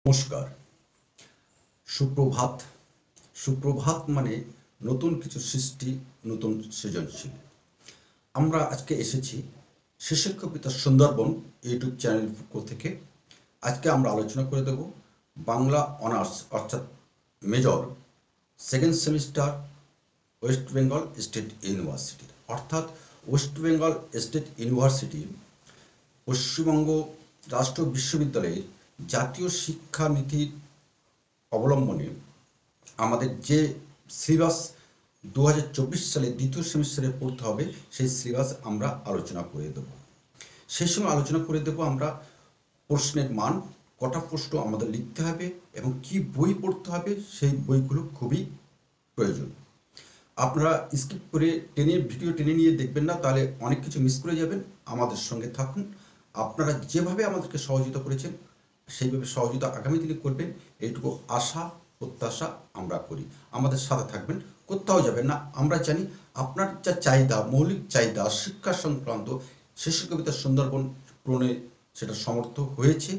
নমস্কার, সুপ্রভাত। সুপ্রভাত মানে নতুন কিছু সৃষ্টি, নতুন সৃজনশীল। আমরা আজকে এসেছি শিশু কবিতা সুন্দরবন ইউটিউব চ্যানেল পক্ষ থেকে। আজকে আমরা আলোচনা করে দেব বাংলা অনার্স অর্থাৎ major second semester West Bengal State University, অর্থাৎ West Bengal State University Paschimbanga রাষ্ট্র বিশ্ববিদ্যালয়ের জাতীয় শিক্ষানীতির অবলম্বনে আমাদের যে সিলেবাস 2024 সালে দ্বিতীয় সেমিস্টারে পড়তে হবে, সেই সিলেবাস আমরা আলোচনা করে দেব। সেই সময় আলোচনা করে দেব আমরা প্রশ্নের মান, কটা প্রশ্ন আমাদের লিখতে হবে এবং কি বই পড়তে হবে, সেই বইগুলো খুবই প্রয়োজন। আপনারা স্কিপ করে ভিডিও টেনে নিয়ে দেখবেন না, তাহলে অনেক কিছু মিস করে যাবেন। আমাদের সঙ্গে থাকুন। আপনারা যেভাবে আমাদেরকে সহযোগিতা করেছেন সেইভাবে সহযোগিতা আগামী দিনে করবেন, এইটুকু আশা প্রত্যাশা আমরা করি। আমাদের সাথে থাকবেন, কোথাও যাবেন না। আমরা জানি আপনার যা চাহিদা, মৌলিক চাহিদা শিক্ষা সংক্রান্ত, শিশু কবিতা সুন্দরবন পূরণে সেটা সমর্থ হয়েছে।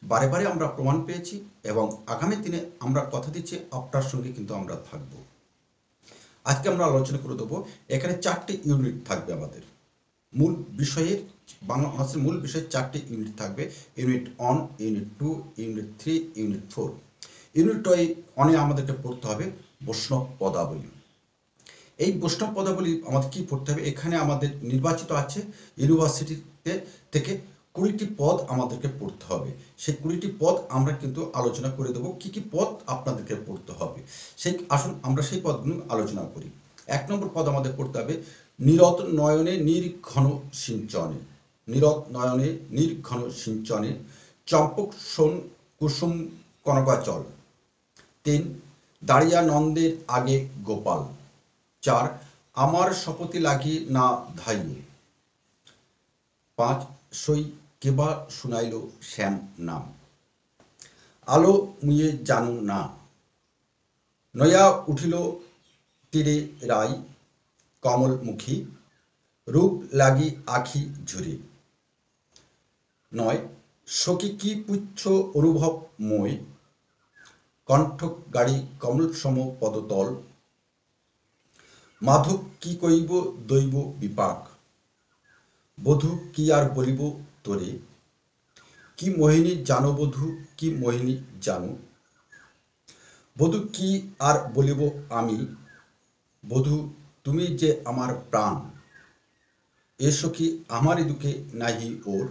বারে বারে আমরা প্রমাণ পেয়েছি এবং আগামী দিনে আমরা কথা দিচ্ছি আপনার সঙ্গে কিন্তু আমরা থাকবো। আজকে আমরা আলোচনা করে দেবো, এখানে 4টি ইউনিট থাকবে। আমাদের মূল বিষয়ের বাংলা অনার্সের মূল বিষয়ে 4টি ইউনিট থাকবে। Unit 1, unit 2, unit 3, unit 4। Unit অনে আমাদেরকে পড়তে হবে বৈষ্ণব পদাবলী। এই বৈষ্ণব পদাবলী আমাদের কী পড়তে হবে? এখানে আমাদের নির্বাচিত আছে ইউনিভার্সিটিতে থেকে 20টি পদ আমাদেরকে পড়তে হবে। সেই 20টি পদ আমরা কিন্তু আলোচনা করে দেবো, কী কী পদ আপনাদেরকে পড়তে হবে। আসুন আমরা সেই পদগুলো আলোচনা করি। 1 নম্বর পদ আমাদের পড়তে হবে নীরদ নয়নে নির্ঘন সিঞ্চনে। নীরদ নয়নে নির্ঘন সিঞ্চনে চম্পক সোন কুসুম কনকাচল। 3 দাঁড়িয়া নন্দের আগে গোপাল। 4 আমার শপথে লাগি না ধাইল। 5 সই কেবা শুনাইল শ্যাম নাম। আলো মুয়ে জানু না। নয়া উঠিল তীরে রায় কমলমুখী। রূপ লাগি আখি ঝুরে। 9 সখী কি পুচ্ছ অনুভব মই। কণ্ঠ গাড়ি কমল সম পদতল। মাধব কি কইব দৈব বিপাক। বধূ কি আর বলিব তোরে। কি মোহিনী জানো বধূ, কি মোহিনী জানো। বধূ কি আর বলিব আমি। বধূ তুমি যে আমার প্রাণ। এ সখী আমারই দুঃখে নাহি ওর।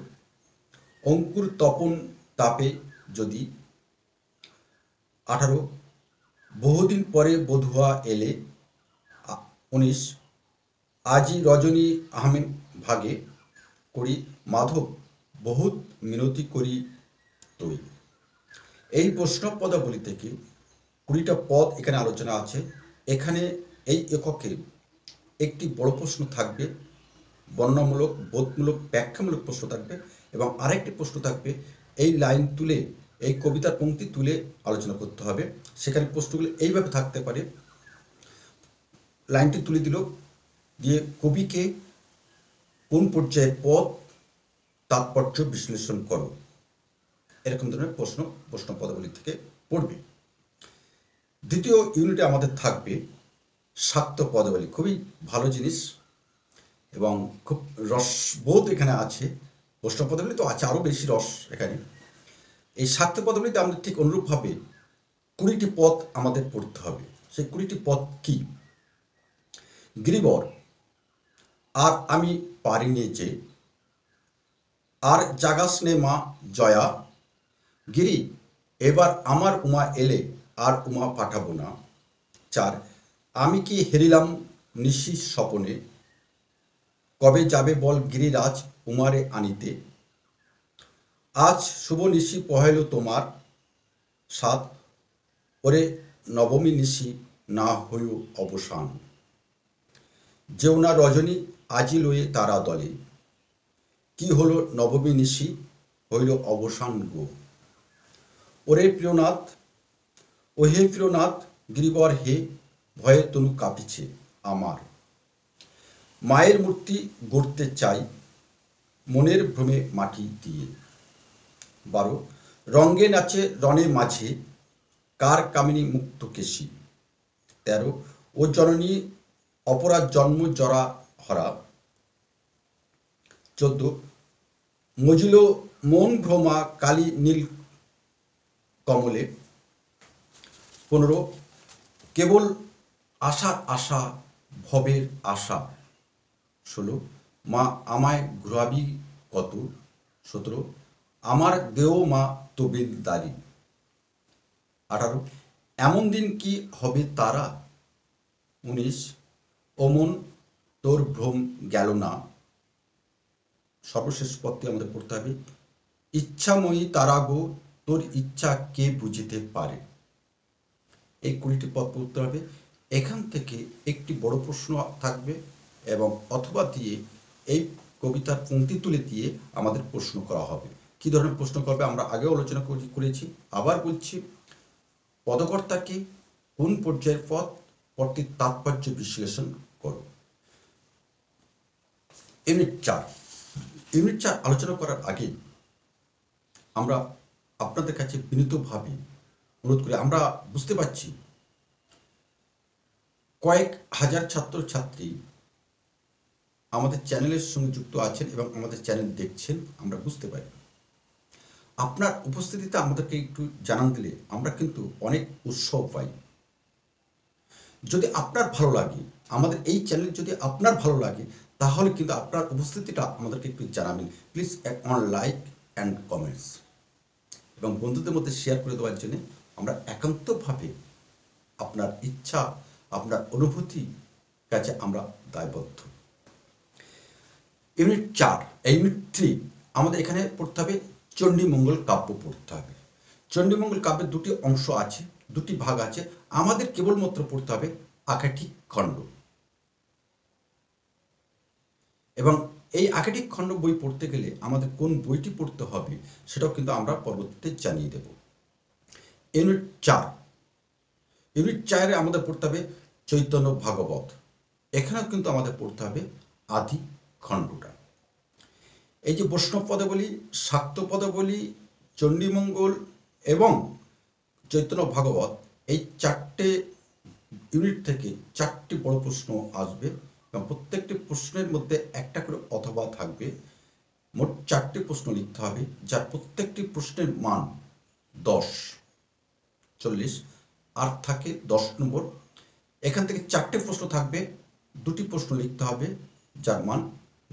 অঙ্কুর তপন তাপে যদি। 18 বহুদিন পরে বধূয়া এলে। 19 আজি রজনী আহমেদ ভাগে করি মাধব বহুত মিনতি করি তুই। এই বৈষ্ণব পদাবলী থেকে 20টা পদ এখানে আলোচনা আছে। এখানে এই এককে একটি বড় প্রশ্ন থাকবে, বর্ণনামূলক বোধমূলক ব্যাখ্যামূলক প্রশ্ন থাকবে এবং আরেকটি প্রশ্ন থাকবে এই লাইন তুলে, এই কবিতার পংক্তি তুলে আলোচনা করতে হবে। সেখানে প্রশ্নগুলো এইভাবে থাকতে পারে, লাইনটি তুলে দিল, দিয়ে কবিকে কোন পর্যায়ের পদ তাৎপর্য বিশ্লেষণ করো, এরকম ধরনের প্রশ্ন বৈষ্ণব পদাবলী থেকে পড়বে। দ্বিতীয় ইউনিটে আমাদের থাকবে শাক্ত পদাবলী। খুবই ভালো জিনিস এবং খুব রসবোধ এখানে আছে। বৈষ্ণব পদাবলী তো আছে, আরও বেশি রস এখানে। এই শাক্ত পদাবলীতে আমাদের ঠিক অনুরূপভাবে 20টি পদ আমাদের পড়তে হবে। সেই 20টি পদ কি? গিরিবর আর আমি পারিনি যে। আর জাগাস নে মা জয়া। গিরি এবার আমার উমা এলে আর উমা পাঠাবো না। 4 আমি কি হেরিলাম নিশি স্বপনে। কবে যাবে বল গিরিরাজ উমারে আনিতে। আজ শুভ নিশি পহেল তোমার। 7 ওরে নবমী নিশি না হইও অবসান। যেও না রজনী আজি লয়ে তারা দলে। কি হলো নবমী নিশি হইল অবসান গো। ওরে প্রিয়নাথ, ও হে প্রিয়নাথ গিরিবর হে, ভয়ে তনু কাঁপিছে আমার। মায়ের মূর্তি গড়তে চাই মনের ভ্রমে মাটি দিয়ে। 12 রঙ্গে নাচে রণে মাঝে কার কামিনী মুক্ত কেশী। 13 ও জননী অপরাধ জন্ম জরা হরা। 14 মজিল মন ভ্রমা কালী নীল কমলে। 15 কেবল আশার আশা ভবের আশা। 16 মা আমায় ঘুরাবি কত। 17 আমার দেও মা তবিল দারি। 18 এমন দিন কি হবে তারা। 19 অমন তোর ভ্রম গেল না। সর্বশেষ পদটি আমাদের পড়তে হবে, ইচ্ছাময়ী তারা গো তোর ইচ্ছা কে বুঝিতে পারে। এই 20টি পদ পড়তে হবে। এখান থেকে একটি বড় প্রশ্ন থাকবে এবং অথবা দিয়ে এই কবিতার পংক্তি তুলে দিয়ে আমাদের প্রশ্ন করা হবে। কি ধরনের প্রশ্ন করবে আমরা আগেও আলোচনা করেছি, আবার বলছি। পদকর্তাকে কোন পর্যায়ের পদ, পদটির তাৎপর্য বিশ্লেষণ করো। ইউনিট 4 আলোচনা করার আগে আমরা আপনাদের কাছে বিনীতভাবে অনুরোধ করি, আমরা বুঝতে পারছি কয়েক হাজার ছাত্রছাত্রী আমাদের চ্যানেলের সঙ্গে যুক্ত আছেন এবং আমাদের চ্যানেল দেখছেন, আমরা বুঝতে পারি। আপনার উপস্থিতিতে আমাদেরকে একটু জানান দিলে আমরা কিন্তু অনেক উৎসাহ পাই। যদি আপনার ভালো লাগে, আমাদের এই চ্যানেল যদি আপনার ভালো লাগে, তাহলে কিন্তু আপনার উপস্থিতিটা আমাদেরকে একটু জানাবেন। Please on like and comments এবং বন্ধুদের মধ্যে শেয়ার করে দেওয়ার জন্য আমরা একান্তভাবে আপনার ইচ্ছা, আপনার অনুভূতি কাছে আমরা দায়বদ্ধ। ইউনিট 4 ইউনিট 3 আমাদের এখানে পড়তে হবে চণ্ডীমঙ্গল কাব্য পড়তে হবে। চণ্ডীমঙ্গল কাব্যের দুটি অংশ আছে, দুটি ভাগ আছে। আমাদের কেবলমাত্র পড়তে হবে আকাঠিক খণ্ড এবং এই আকাঠিক খণ্ড বই পড়তে গেলে আমাদের কোন বইটি পড়তে হবে সেটাও কিন্তু আমরা পরবর্তীতে জানিয়ে দেব। ইউনিট 4 আমাদের পড়তে হবে চৈতন্য ভাগবত। এখানেও কিন্তু আমাদের পড়তে হবে আদি খণ্ডটা। এই যে বৈষ্ণব পদাবলী, শাক্ত পদাবলী, চণ্ডীমঙ্গল এবং চৈতন্য ভাগবত, এই 4টে ইউনিট থেকে 4টি বড় প্রশ্ন আসবে এবং প্রত্যেকটি প্রশ্নের মধ্যে একটা করে অথবা থাকবে। মোট 4টি প্রশ্ন লিখতে হবে, যার প্রত্যেকটি প্রশ্নের মান 10, 40 আর থাকে 10 নম্বর। এখান থেকে 4টে প্রশ্ন থাকবে, 2টি প্রশ্ন লিখতে হবে, যার মান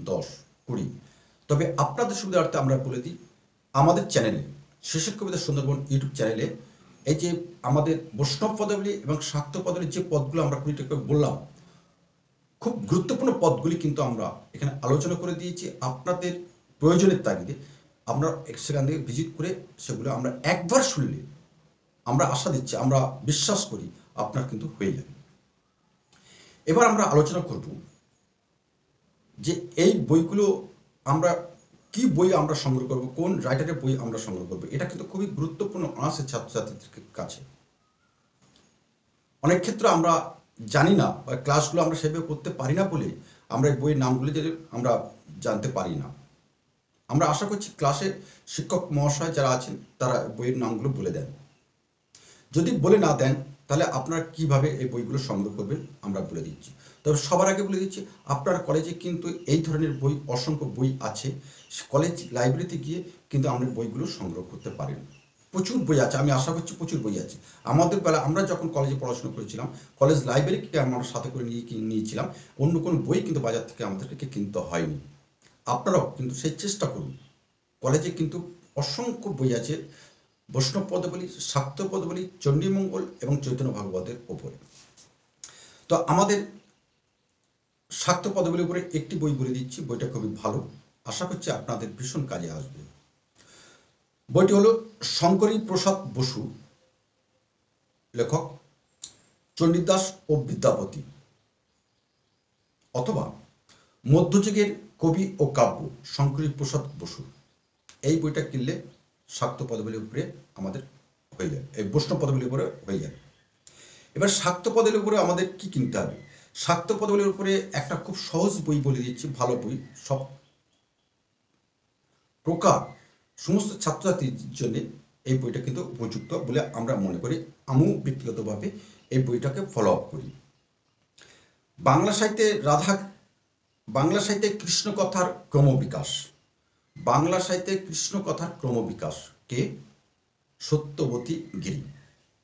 10, 20। তবে আপনাদের সুবিধার্থে আমরা বলে দিই, আমাদের চ্যানেলে শেষের কবিতা সুন্দরবন ইউটিউব চ্যানেলে এই যে আমাদের বৈষ্ণব পদাবলী এবং শাক্ত পদাবলীর যে পদগুলো আমরা 20টা করে বললাম, খুব গুরুত্বপূর্ণ পদগুলি কিন্তু আমরা এখানে আলোচনা করে দিয়েছি। আপনাদের প্রয়োজনের তাগিদে আমরা সেখান থেকে ভিজিট করে সেগুলো আমরা একবার শুনলে আমরা আশা দিচ্ছি, আমরা বিশ্বাস করি আপনার কিন্তু হয়ে যাবে। এবার আমরা আলোচনা করব যে এই বইগুলো আমরা কি বই আমরা সংগ্রহ করব, কোন রাইটারের বই আমরা সংগ্রহ করব। এটা কিন্তু খুবই গুরুত্বপূর্ণ অনার্সের ছাত্রছাত্রীদের কাছে। অনেক ক্ষেত্রে আমরা জানি না, ক্লাসগুলো আমরা সেভাবে করতে পারি না বলে আমরা এই বইয়ের নামগুলো যে আমরা জানতে পারি না। আমরা আশা করছি ক্লাসে শিক্ষক মহাশয় যারা আছেন তারা বইয়ের নামগুলো বলে দেন। যদি বলে না দেন তাহলে আপনারা কিভাবে এই বইগুলো সংগ্রহ করবেন আমরা বলে দিচ্ছি। তবে সবার আগে বলে দিচ্ছি, আপনার কলেজে কিন্তু এই ধরনের বই, অসংখ্য বই আছে। কলেজ লাইব্রেরিতে গিয়ে কিন্তু আপনি বইগুলো সংগ্রহ করতে পারেন। প্রচুর বই আছে, আমি আশা করছি প্রচুর বই আছে। আমাদের বেলা আমরা যখন কলেজে পড়াশোনা করেছিলাম, কলেজ লাইব্রেরিকে আমরা সাথে করে নিয়েছিলাম, অন্য কোনো বই কিন্তু বাজার থেকে আমাদেরকে কিনতে হয়নি। আপনারাও কিন্তু সেই চেষ্টা করুন। কলেজে কিন্তু অসংখ্য বই আছে বৈষ্ণব পদাবলী, শাক্ত পদাবলী, চণ্ডীমঙ্গল এবং চৈতন্য ভাগবতের ওপরে। তো আমাদের শাক্ত পদাবলীর উপরে একটি বই বলে দিচ্ছি, বইটা খুবই ভালো, আশা করছি আপনাদের ভীষণ কাজে আসবে। বইটি হলো শঙ্করী প্রসাদ বসু, লেখক চণ্ডীদাস ও বিদ্যাপতি, অথবা মধ্যযুগের কবি ও কাব্য শঙ্করী প্রসাদ বসু। এই বইটা কিনলে শাক্ত পদাবলীর উপরে আমাদের হয়ে যায়, এই বৈষ্ণব পদাবলীর উপরে হয়ে যায়। এবার শাক্ত পদাবলীর উপরে আমাদের কি কিনতে হবে? শাক্ত পদাবলীর উপরে একটা খুব সহজ বই বলে দিচ্ছি, ভালো বই, সব প্রকার সমস্ত ছাত্রছাত্রীর জন্য এই বইটা কিন্তু উপযুক্ত বলে আমরা মনে করি। আমিও ব্যক্তিগতভাবে এই বইটাকে ফলো আপ করি। বাংলা সাহিত্যে কৃষ্ণকথার ক্রমবিকাশ, বাংলা সাহিত্যে কৃষ্ণকথার ক্রমবিকাশ কে সত্যবতী গিরি।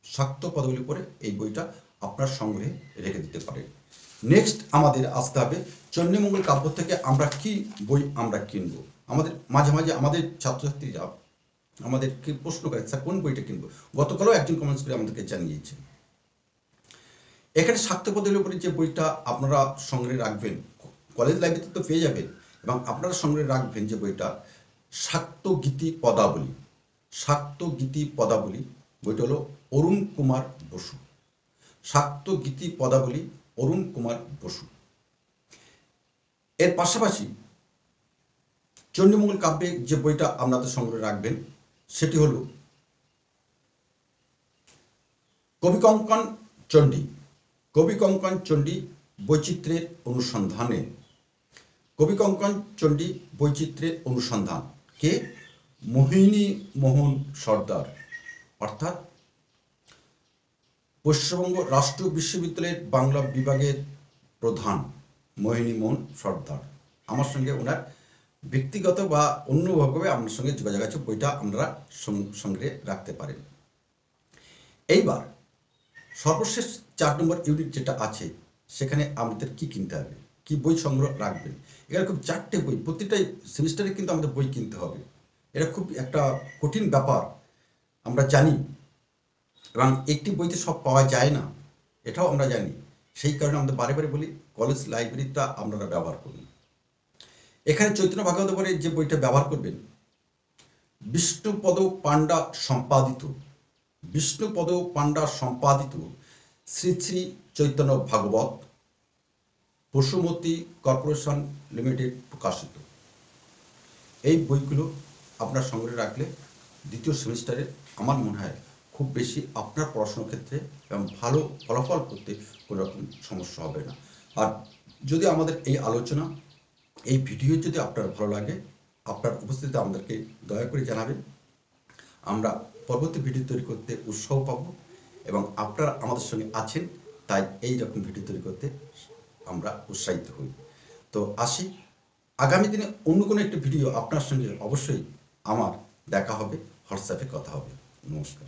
শাক্ত পদাবলী পরে এই বইটা আপনার সংগ্রহে রেখে দিতে পারেন। নেক্সট আমাদের আসতে হবে চণ্ডীমঙ্গল কাব্য থেকে আমরা কি বই আমরা কিনব। আমাদের মাঝে মাঝে আমাদের ছাত্রছাত্রীরা আমাদেরকে প্রশ্ন করে, স্যার কোন বইটা কিনবো। গতকালও একজন কমেন্টস করে আমাদেরকে জানিয়েছে। এখানে শাক্ত পদাবলীর উপরে যে বইটা আপনারা সংগ্রহে রাখবেন, কলেজ লাইব্রেরিতে তো পেয়ে যাবেন, এবং আপনারা সংগ্রহে রাখবেন যে বইটা শাক্ত গীতি পদাবলী। শাক্ত গীতি পদাবলী বইটা হলো অরুণ কুমার বসু। শাক্ত গীতি পদাবলী অরুণ কুমার বসু। এর পাশাপাশি চণ্ডীমঙ্গল কাব্যে যে বইটা আপনাদের সংগ্রহে রাখবেন সেটি হল কবিকঙ্কন চণ্ডী। কবিকঙ্কন চণ্ডী বৈচিত্র্যের অনুসন্ধানে। কবিকঙ্কন চণ্ডী বৈচিত্র্যের অনুসন্ধান কে মোহিনী মোহন সর্দার, অর্থাৎ পশ্চিমবঙ্গ রাষ্ট্র বিশ্ববিদ্যালয়ের বাংলা বিভাগের প্রধান মোহিনী মোহন সর্দার। আমার সঙ্গে ওনার ব্যক্তিগত বা অন্যভাবে আপনার সঙ্গে যোগাযোগ আছে, বইটা আপনারা সংগ্রহে রাখতে পারেন। এইবার সর্বশেষ 4 নম্বর ইউনিট যেটা আছে সেখানে আমাদের কি কিনতে হবে, কি বই সংগ্রহ রাখবেন। এরকম 4টে বই, প্রতিটা সেমিস্টারে কিন্তু আমাদের বই কিনতে হবে। এটা খুব একটা কঠিন ব্যাপার আমরা জানি, এবং একটি বইতে সব পাওয়া যায় না এটাও আমরা জানি। সেই কারণে আমরা বারে বারে বলি কলেজ লাইব্রেরিটা আপনারা ব্যবহার করুন। এখানে চৈতন্য ভাগবতের যে বইটা ব্যবহার করবেন বিষ্ণুপদ পাণ্ডা সম্পাদিত, বিষ্ণুপদ পাণ্ডা সম্পাদিত শ্রী শ্রী চৈতন্য ভাগবত বসুমতী কর্পোরেশন লিমিটেড প্রকাশিত। এই বইগুলো আপনার সংগ্রহে রাখলে দ্বিতীয় সেমিস্টারে আমার মনে হয় খুব বেশি আপনার পড়াশোনার ক্ষেত্রে এবং ভালো ফলাফল করতে কোনো রকম সমস্যা হবে না। আর যদি আমাদের এই আলোচনা, এই ভিডিও যদি আপনার ভালো লাগে, আপনার উপস্থিতিতে আমাদেরকে দয়া করে জানাবেন। আমরা পরবর্তী ভিডিও তৈরি করতে উৎসাহ পাব, এবং আপনারা আমাদের সঙ্গে আছেন তাই এই রকম ভিডিও তৈরি করতে আমরা উৎসাহিত হই। তো আসি, আগামী দিনে অন্য কোনো একটি ভিডিও আপনার সঙ্গে অবশ্যই আমার দেখা হবে, হোয়াটসঅ্যাপে কথা হবে। নমস্কার।